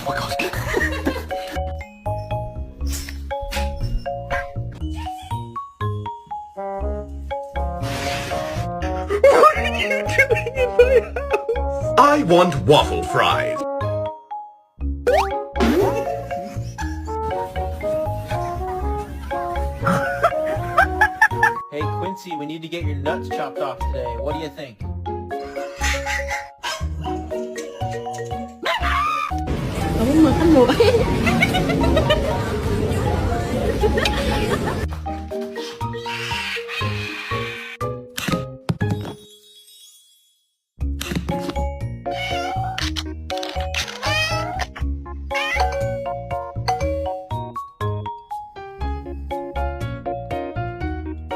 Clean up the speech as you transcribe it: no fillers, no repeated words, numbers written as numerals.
my god. What are you doing in my house? I want waffle fries. Hey Quincy, we need to get your nuts chopped off today. What do you think? Ủa, mà có mũi.